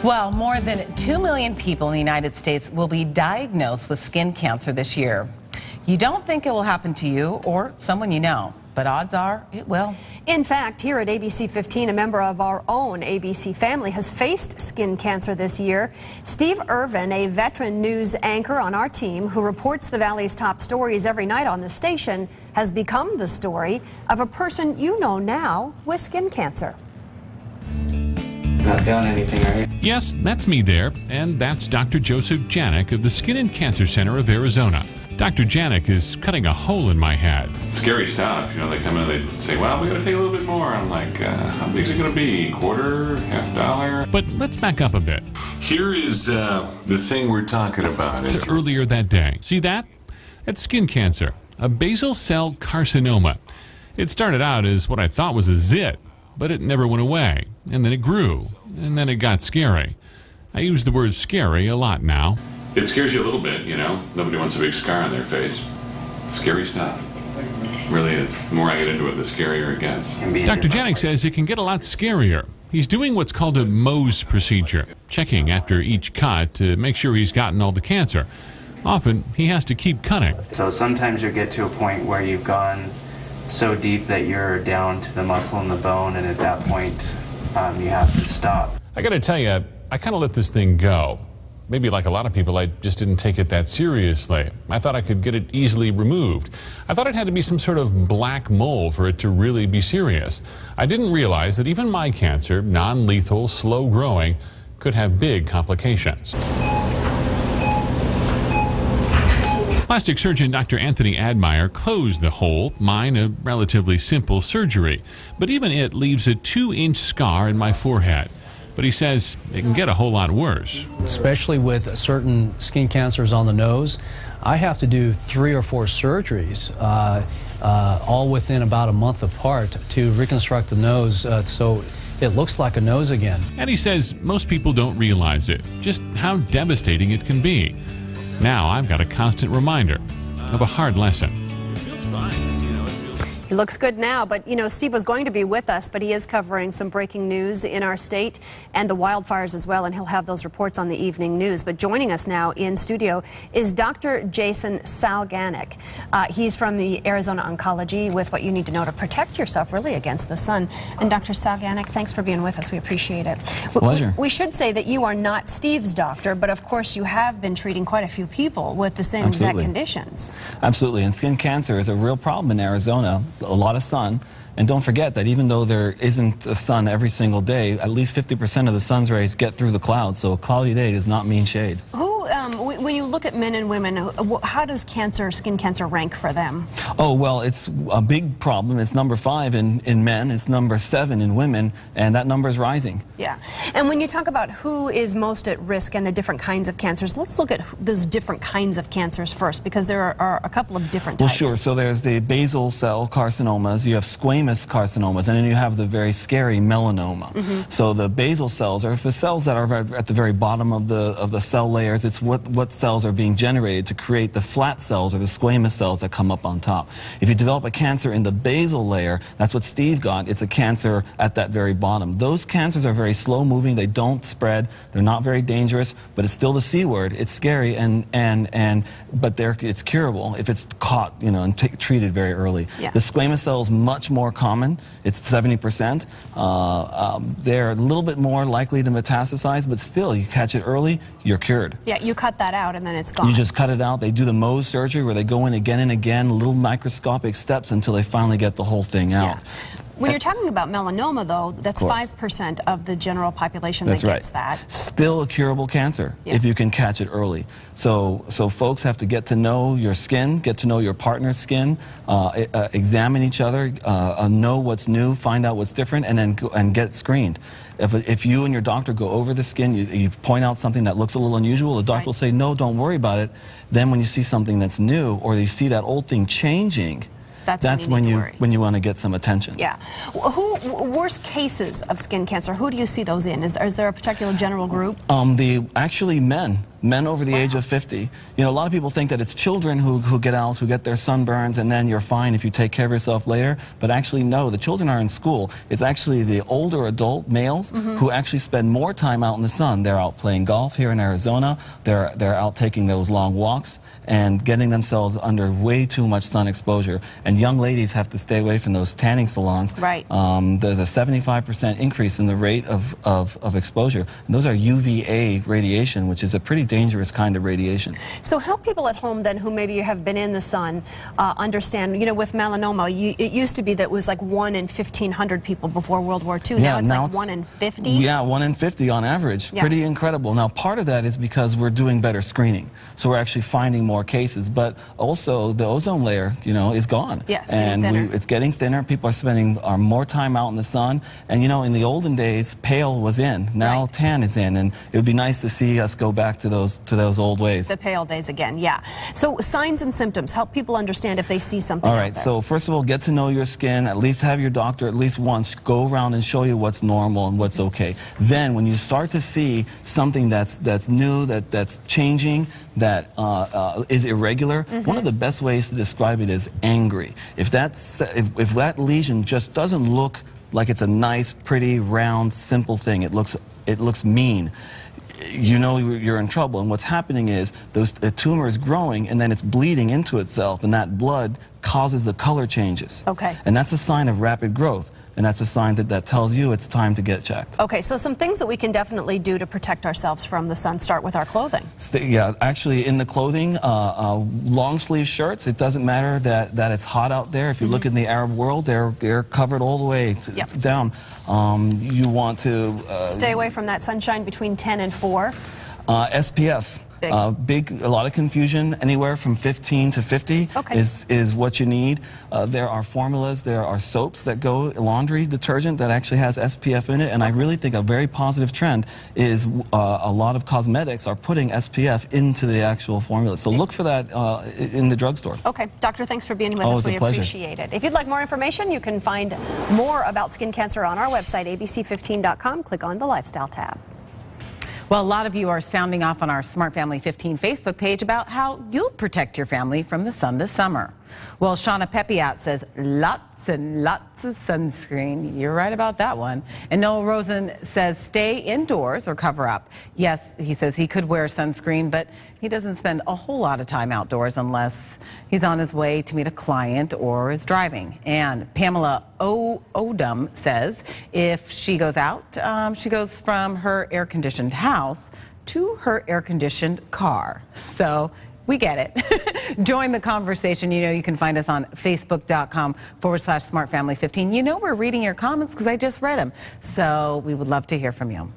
Well, more than 2 million people in the United States will be diagnosed with skin cancer this year. You don't think it will happen to you or someone you know, but odds are it will. In fact, here at ABC15, a member of our own ABC family has faced skin cancer this year. Steve Irvin, a veteran news anchor on our team who reports the Valley's top stories every night on the station, has become the story of a person you know now with skin cancer. Not feeling anything, are you? Yes, that's me there, and that's Dr. Joseph Janik of the Skin and Cancer Center of Arizona. Dr. Janik is cutting a hole in my head. Scary stuff. You know, they come in and they say, well, we got to take a little bit more. I'm like, how big is it going to be? Quarter? $50? But let's back up a bit. Here is the thing we're talking about. Earlier that day. See that? That's skin cancer, a basal cell carcinoma. It started out as what I thought was a zit, but it never went away. And then it grew, and then it got scary. I use the word scary a lot now. It scares you a little bit, you know. Nobody wants a big scar on their face. Scary stuff. Really is. The more I get into it, the scarier it gets. Dr. Janik says it can get a lot scarier. He's doing what's called a Mohs procedure, checking after each cut to make sure he's gotten all the cancer. Often, he has to keep cutting. So sometimes you get to a point where you've gone so deep that you're down to the muscle and the bone, and at that point, you have to stop. I gotta tell you, I kind of let this thing go. Maybe like a lot of people, I just didn't take it that seriously. I thought I could get it easily removed. I thought it had to be some sort of black mole for it to really be serious. I didn't realize that even my cancer, non-lethal, slow-growing, could have big complications. Plastic surgeon Dr. Anthony Admire closed the hole, mine a relatively simple surgery. But even it leaves a 2-inch scar in my forehead. But he says it can get a whole lot worse. Especially with certain skin cancers on the nose, I have to do 3 or 4 surgeries, all within about a month apart, to reconstruct the nose so it looks like a nose again. And he says most people don't realize it, just how devastating it can be. Now I've got a constant reminder of a hard lesson. It feels fine. He looks good now, but you know, Steve was going to be with us, but he is covering some breaking news in our state and the wildfires as well, and he'll have those reports on the evening news. But joining us now in studio is Dr. Jason Salganik. He's from the Arizona Oncology with what you need to know to protect yourself really against the sun. And Dr. Salganik, thanks for being with us. We appreciate it. It's a pleasure. We should say that you are not Steve's doctor, but of course you have been treating quite a few people with the same exact conditions. Absolutely, and skin cancer is a real problem in Arizona. A lot of sun, and don't forget that even though there isn't a sun every single day, at least 50% of the sun's rays get through the clouds, so a cloudy day does not mean shade. When you look at men and women, how does skin cancer rank for them? Oh, well, it's a big problem. It's number 5 in men, it's number 7 in women, and that number is rising. Yeah, and when you talk about who is most at risk and the different kinds of cancers, let's look at those different kinds of cancers first, because there are a couple of different types. Well, sure. So there's the basal cell carcinomas, you have squamous carcinomas, and then you have the very scary melanoma. So the basal cells are the cells that are at the very bottom of the cell layers. It's what cells are being generated to create the flat cells or the squamous cells that come up on top. If you develop a cancer in the basal layer, that's what Steve got, it's a cancer at that very bottom. Those cancers are very slow moving, they don't spread, they're not very dangerous, but it's still the C word. It's scary, but it's curable if it's caught, you know, and treated very early. Yeah. The squamous cell is much more common. It's 70%. They're a little bit more likely to metastasize, but still, you catch it early, you're cured. Yeah, you cut that out and then it's gone. You just cut it out. They do the Mohs surgery where they go in again and again, little microscopic steps until they finally get the whole thing out. Yeah. When you're talking about melanoma, though, that's 5% of the general population that gets that. Still a curable cancer if you can catch it early. So folks have to get to know your skin, get to know your partner's skin, examine each other, know what's new, find out what's different, and then get screened. If you and your doctor go over the skin, you point out something that looks a little unusual, the doctor will say, no, don't worry about it. Then when you see something that's new, or you see that old thing changing, that's when you want to get some attention. Yeah. Worst cases of skin cancer, who do you see those in? Is there a particular general group? Actually men. men over the age of 50. You know, a lot of people think that it's children who get out, who get their sunburns, and then you're fine if you take care of yourself later. But actually, no, the children are in school. It's actually the older adult males who actually spend more time out in the sun. They're out playing golf here in Arizona. They're out taking those long walks and getting themselves under way too much sun exposure. And young ladies have to stay away from those tanning salons. Right. There's a 75% increase in the rate of exposure. And those are UVA radiation, which is a pretty dangerous kind of radiation. So help people at home then who maybe have been in the sun understand, you know, with melanoma, it used to be that it was like 1 in 1,500 people before World War II. Yeah, now it's like 1 in 50? Yeah, 1 in 50 on average. Yeah. Pretty incredible. Now, part of that is because we're doing better screening. So we're actually finding more cases. But also, the ozone layer, you know, is gone. Yeah, it's getting thinner. It's getting thinner. People are spending more time out in the sun. And, you know, in the olden days, pale was in. Now tan is in. And it would be nice to see us go back to those old ways. The pale days again, yeah. So signs and symptoms, help people understand if they see something. All right, so first of all, get to know your skin. At least have your doctor at least once go around and show you what's normal and what's okay. Then when you start to see something that's new, that's changing, that is irregular, one of the best ways to describe it is angry. If that lesion just doesn't look like it's a nice, pretty, round, simple thing, it looks mean, you know you're in trouble. And what's happening is the tumor is growing and then it's bleeding into itself, and that blood causes the color changes. Okay. And that's a sign of rapid growth. And that's a sign that tells you it's time to get checked. Okay, so some things that we can definitely do to protect ourselves from the sun start with our clothing. Yeah, actually in the clothing, long sleeve shirts, it doesn't matter that it's hot out there. If you look in the Arab world, they're covered all the way down. You want to... stay away from that sunshine between 10 and 4. SPF. A lot of confusion. Anywhere from 15 to 50 is what you need. There are formulas, there are soaps that go, laundry detergent that actually has SPF in it, and I really think a very positive trend is a lot of cosmetics are putting SPF into the actual formula. So look for that in the drugstore. Okay, Doctor, thanks for being with us. We appreciate it. If you'd like more information, you can find more about skin cancer on our website, ABC15.com. Click on the Lifestyle tab. Well, a lot of you are sounding off on our Smart Family 15 Facebook page about how you'll protect your family from the sun this summer. Well, Shauna Pepiat says lots and lots of sunscreen. You're right about that one. And Noel Rosen says stay indoors or cover up. Yes, he says he could wear sunscreen, but he doesn't spend a whole lot of time outdoors unless he's on his way to meet a client or is driving. And Pamela Odom says if she goes out, she goes from her air-conditioned house to her air-conditioned car. So we get it. Join the conversation. You know you can find us on Facebook.com/SmartFamily15. You know we're reading your comments because I just read them. So we would love to hear from you.